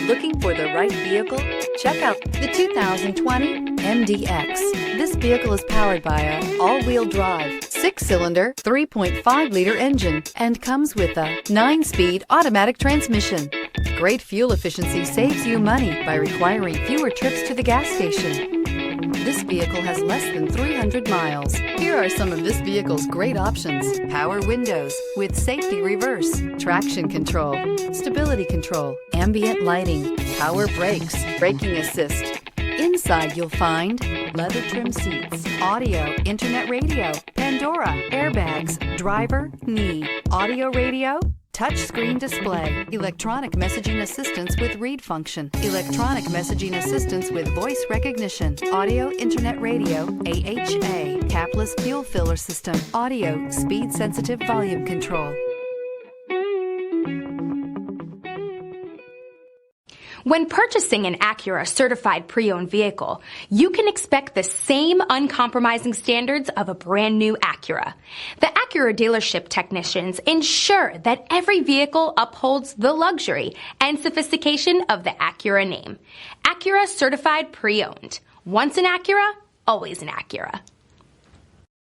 Looking for the right vehicle? Check out the 2020 MDX. This vehicle is powered by a all-wheel drive, 6-cylinder, 3.5-liter engine and comes with a 9-speed automatic transmission. Great fuel efficiency saves you money by requiring fewer trips to the gas station. This vehicle has less than 300 miles. Here are some of this vehicle's great options: power windows with safety reverse, traction control, stability control, ambient lighting, power brakes, braking assist. Inside you'll find leather trim seats, audio, internet radio, Pandora, airbags, driver, knee, audio radio, touchscreen display, electronic messaging assistance with read function, electronic messaging assistance with voice recognition, audio, internet radio, AHA, capless fuel filler system, audio, speed sensitive volume control. When purchasing an Acura certified pre-owned vehicle, you can expect the same uncompromising standards of a brand new Acura. The Acura dealership technicians ensure that every vehicle upholds the luxury and sophistication of the Acura name. Acura certified pre-owned. Once an Acura, always an Acura.